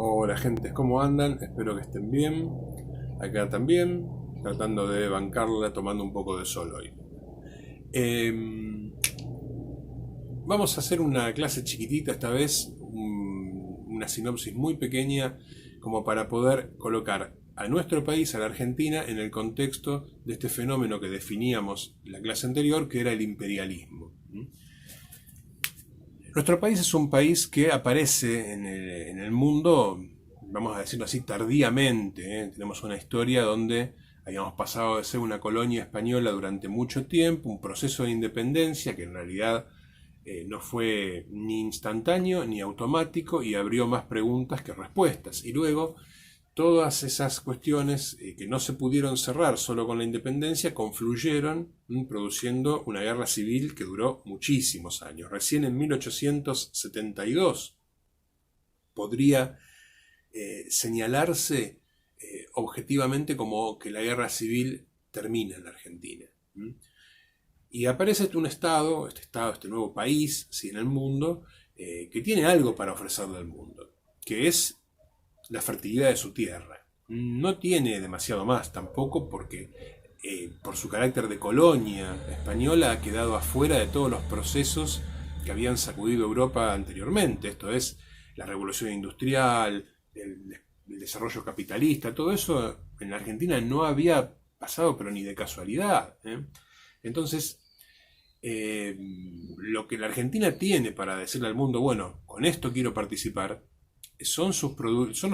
Hola gente, ¿cómo andan? Espero que estén bien. Acá también, tratando de bancarla, tomando un poco de sol hoy. Vamos a hacer una clase chiquitita esta vez, una sinopsis muy pequeña, como para poder colocar a nuestro país, a la Argentina, en el contexto de este fenómeno que definíamos en la clase anterior, que era el imperialismo. Nuestro país es un país que aparece en el mundo, vamos a decirlo así, tardíamente, ¿eh? Tenemos una historia donde habíamos pasado de ser una colonia española durante mucho tiempo, un proceso de independencia que en realidad no fue ni instantáneo ni automático y abrió más preguntas que respuestas. Y luego todas esas cuestiones que no se pudieron cerrar solo con la independencia confluyeron, produciendo una guerra civil que duró muchísimos años. Recién en 1872 podría señalarse objetivamente como que la guerra civil termina en la Argentina. Y aparece este nuevo país, ¿sí?, en el mundo, que tiene algo para ofrecerle al mundo, que es la fertilidad de su tierra. No tiene demasiado más tampoco porque por su carácter de colonia española ha quedado afuera de todos los procesos que habían sacudido Europa anteriormente. Esto es la revolución industrial, el desarrollo capitalista, todo eso en la Argentina no había pasado pero ni de casualidad. Entonces, lo que la Argentina tiene para decirle al mundo, bueno, con esto quiero participar, son los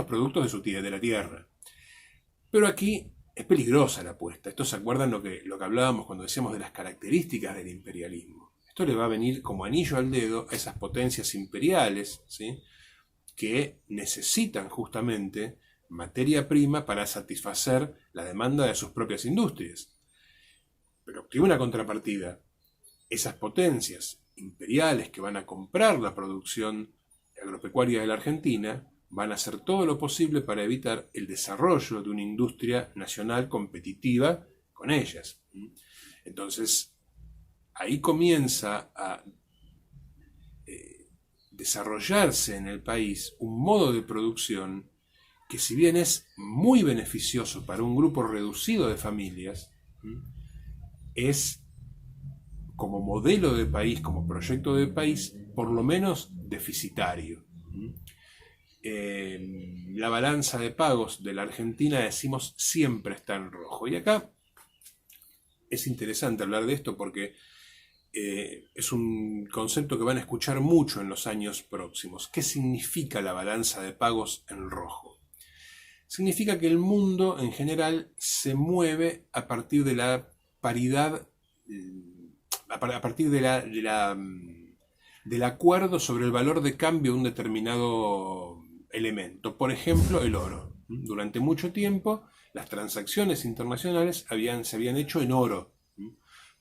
productos de la tierra. Pero aquí es peligrosa la apuesta. Esto se acuerdan lo que hablábamos cuando decíamos de las características del imperialismo. Esto le va a venir como anillo al dedo a esas potencias imperiales, ¿sí?, que necesitan justamente materia prima para satisfacer la demanda de sus propias industrias. Pero tiene una contrapartida. Esas potencias imperiales que van a comprar la producción agropecuaria de la Argentina van a hacer todo lo posible para evitar el desarrollo de una industria nacional competitiva con ellas. Entonces, ahí comienza a desarrollarse en el país un modo de producción que, si bien es muy beneficioso para un grupo reducido de familias, es, como modelo de país, como proyecto de país, por lo menos deficitario. La balanza de pagos de la Argentina, decimos, siempre está en rojo. Y acá es interesante hablar de esto porque es un concepto que van a escuchar mucho en los años próximos. ¿Qué significa la balanza de pagos en rojo? Significa que el mundo en general se mueve a partir de la paridad, a partir del acuerdo sobre el valor de cambio de un determinado elemento. Por ejemplo, el oro. Durante mucho tiempo las transacciones internacionales se habían hecho en oro,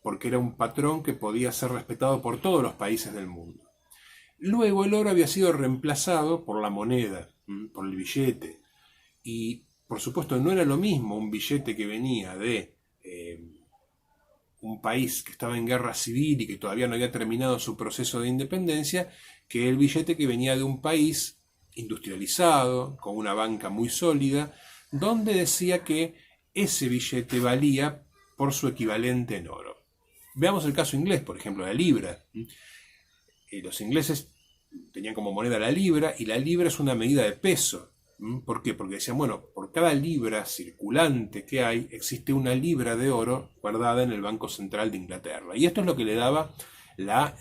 porque era un patrón que podía ser respetado por todos los países del mundo. Luego el oro había sido reemplazado por la moneda, por el billete. Y por supuesto no era lo mismo un billete que venía de un país que estaba en guerra civil y que todavía no había terminado su proceso de independencia, que el billete que venía de un país industrializado, con una banca muy sólida, donde decía que ese billete valía por su equivalente en oro. Veamos el caso inglés, por ejemplo, la libra. Los ingleses tenían como moneda la libra, y la libra es una medida de peso. ¿Por qué? Porque decían, bueno, por cada libra circulante que hay, existe una libra de oro guardada en el Banco Central de Inglaterra. Y esto es lo que le daba la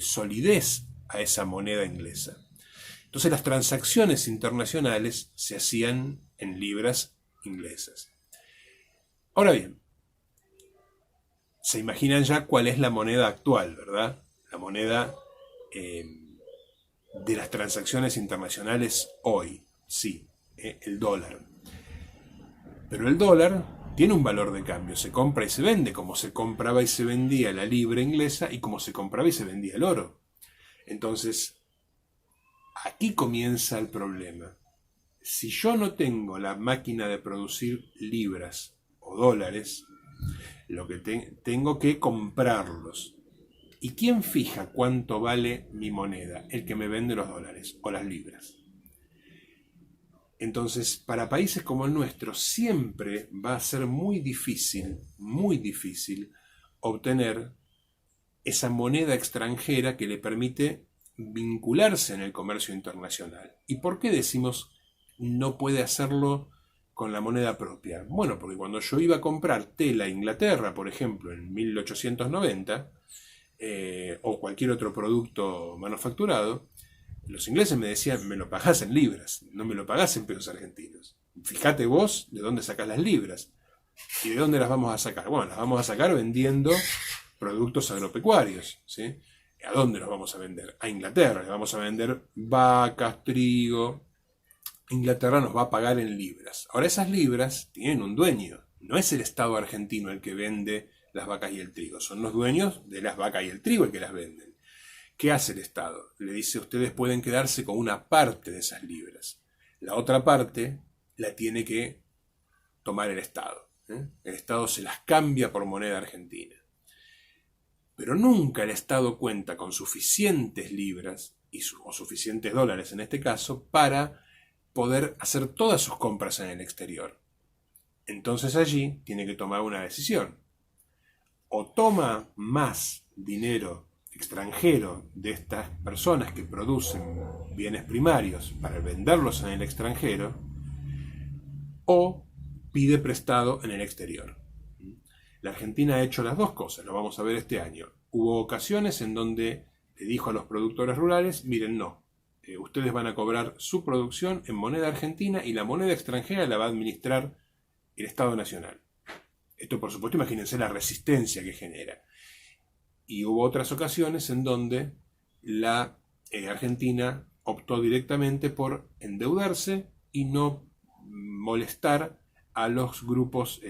solidez a esa moneda inglesa. Entonces las transacciones internacionales se hacían en libras inglesas. Ahora bien, se imaginan ya cuál es la moneda actual, ¿verdad? La moneda de las transacciones internacionales hoy. Sí, el dólar. Pero el dólar tiene un valor de cambio, se compra y se vende, como se compraba y se vendía la libra inglesa y como se compraba y se vendía el oro. Entonces, aquí comienza el problema. Si yo no tengo la máquina de producir libras o dólares, lo que tengo que comprarlos. ¿Y quién fija cuánto vale mi moneda? El que me vende los dólares o las libras. Entonces, para países como el nuestro, siempre va a ser muy difícil obtener esa moneda extranjera que le permite vincularse en el comercio internacional. ¿Y por qué decimos no puede hacerlo con la moneda propia? Bueno, porque cuando yo iba a comprar tela a Inglaterra, por ejemplo, en 1890, o cualquier otro producto manufacturado, los ingleses me decían, me lo pagás en libras, no me lo pagás en pesos argentinos. Fíjate vos de dónde sacás las libras. ¿Y de dónde las vamos a sacar? Bueno, las vamos a sacar vendiendo productos agropecuarios, ¿sí? ¿A dónde los vamos a vender? A Inglaterra, le vamos a vender vacas, trigo. Inglaterra nos va a pagar en libras. Ahora, esas libras tienen un dueño. No es el Estado argentino el que vende las vacas y el trigo. Son los dueños de las vacas y el trigo el que las venden. ¿Qué hace el Estado? Le dice, ustedes pueden quedarse con una parte de esas libras. La otra parte la tiene que tomar el Estado. El Estado se las cambia por moneda argentina. Pero nunca el Estado cuenta con suficientes libras, o suficientes dólares en este caso, para poder hacer todas sus compras en el exterior. Entonces allí tiene que tomar una decisión. O toma más dinero extranjero de estas personas que producen bienes primarios para venderlos en el extranjero, o pide prestado en el exterior. La Argentina ha hecho las dos cosas, lo vamos a ver este año. Hubo ocasiones en donde le dijo a los productores rurales, miren, no, ustedes van a cobrar su producción en moneda argentina y la moneda extranjera la va a administrar el Estado Nacional. Esto, por supuesto, imagínense la resistencia que genera. Y hubo otras ocasiones en donde la Argentina optó directamente por endeudarse y no molestar a los grupos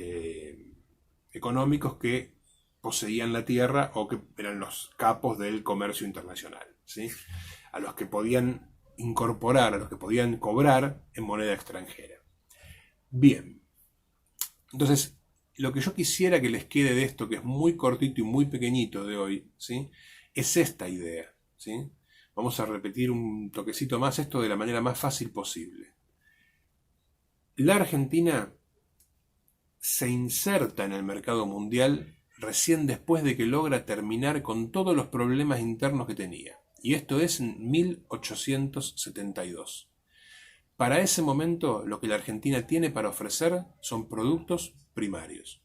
económicos que poseían la tierra o que eran los capos del comercio internacional, ¿sí? A los que podían incorporar, a los que podían cobrar en moneda extranjera. Bien, entonces lo que yo quisiera que les quede de esto, que es muy cortito y muy pequeñito de hoy, ¿sí? Es esta idea, ¿sí? Vamos a repetir un toquecito más esto de la manera más fácil posible. La Argentina se inserta en el mercado mundial recién después de que logra terminar con todos los problemas internos que tenía. Y esto es en 1872. Para ese momento, lo que la Argentina tiene para ofrecer son productos primarios,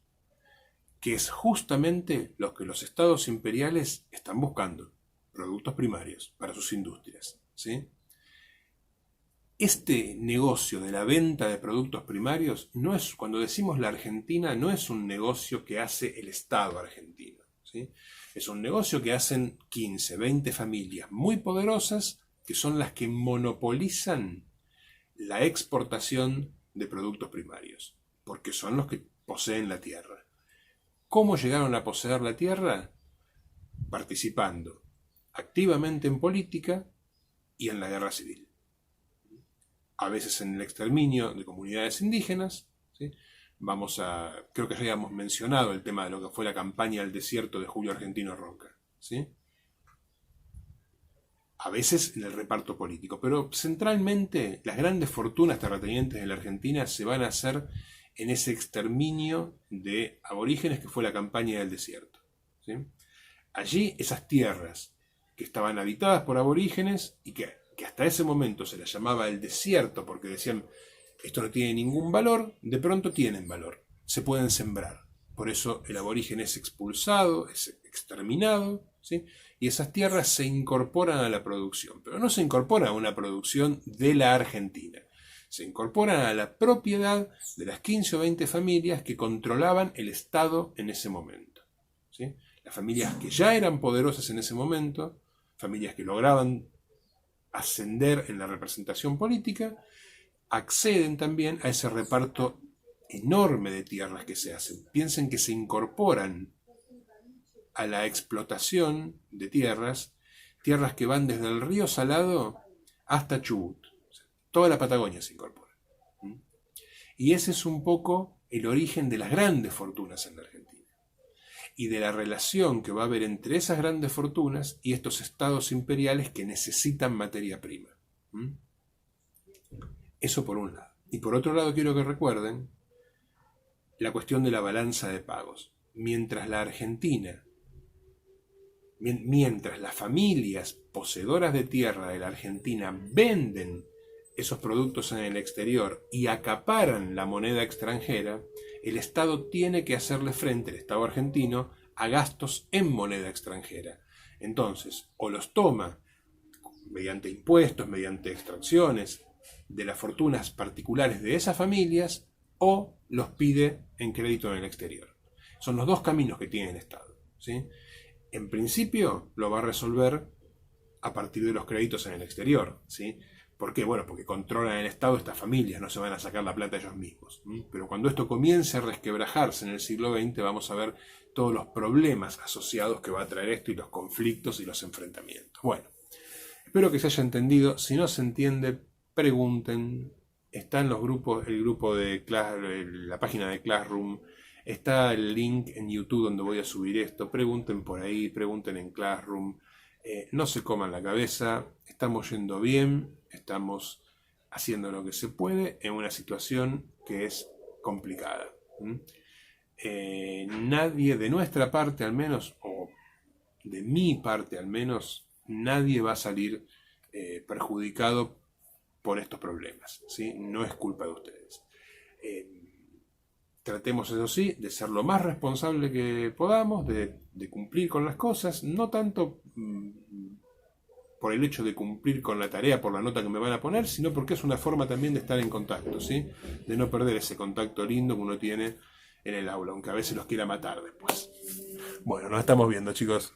que es justamente lo que los estados imperiales están buscando, productos primarios para sus industrias, ¿sí? Este negocio de la venta de productos primarios no es, cuando decimos la Argentina, no es un negocio que hace el Estado argentino, ¿sí? Es un negocio que hacen 15, 20 familias muy poderosas que son las que monopolizan la exportación de productos primarios, porque son los que poseen la tierra. ¿Cómo llegaron a poseer la tierra? Participando activamente en política y en la guerra civil. A veces en el exterminio de comunidades indígenas, ¿sí? Creo que ya habíamos mencionado el tema de lo que fue la campaña al desierto de Julio Argentino Roca, ¿sí? A veces en el reparto político, pero centralmente las grandes fortunas terratenientes de la Argentina se van a hacer en ese exterminio de aborígenes que fue la campaña del desierto, ¿sí? Allí esas tierras que estaban habitadas por aborígenes y que hasta ese momento se las llamaba el desierto porque decían esto no tiene ningún valor, de pronto tienen valor, se pueden sembrar. Por eso el aborigen es expulsado, es exterminado, ¿sí? Y esas tierras se incorporan a la producción, pero no se incorporan a una producción de la Argentina, se incorporan a la propiedad de las 15 o 20 familias que controlaban el Estado en ese momento, ¿sí? Las familias que ya eran poderosas en ese momento, familias que lograban ascender en la representación política, acceden también a ese reparto enorme de tierras que se hacen. Piensen que se incorporan a la explotación de tierras que van desde el río Salado hasta Chubut. Toda la Patagonia se incorpora. Y ese es un poco el origen de las grandes fortunas en la Argentina. Y de la relación que va a haber entre esas grandes fortunas y estos estados imperiales que necesitan materia prima. Eso por un lado. Y por otro lado quiero que recuerden la cuestión de la balanza de pagos. Mientras las familias poseedoras de tierra de la Argentina venden esos productos en el exterior y acaparan la moneda extranjera, el Estado tiene que hacerle frente, el Estado argentino, a gastos en moneda extranjera. Entonces, o los toma mediante impuestos, mediante extracciones de las fortunas particulares de esas familias, o los pide en crédito en el exterior. Son los dos caminos que tiene el Estado, ¿sí? En principio lo va a resolver a partir de los créditos en el exterior, ¿sí? ¿Por qué? Bueno, porque controlan el Estado estas familias, no se van a sacar la plata ellos mismos. Pero cuando esto comience a resquebrajarse en el siglo XX, vamos a ver todos los problemas asociados que va a traer esto y los conflictos y los enfrentamientos. Bueno, espero que se haya entendido. Si no se entiende, pregunten. Está en los grupos, el grupo de la página de Classroom. Está el link en YouTube donde voy a subir esto. Pregunten por ahí, pregunten en Classroom. No se coman la cabeza. Estamos yendo bien. Estamos haciendo lo que se puede en una situación que es complicada. Nadie, de nuestra parte al menos, o de mi parte al menos, nadie va a salir perjudicado por estos problemas, ¿sí? No es culpa de ustedes. Tratemos, eso sí, de ser lo más responsable que podamos, de cumplir con las cosas, no tanto por el hecho de cumplir con la tarea, por la nota que me van a poner, sino porque es una forma también de estar en contacto, ¿sí? De no perder ese contacto lindo que uno tiene en el aula, aunque a veces los quiera matar después. Bueno, nos estamos viendo, chicos.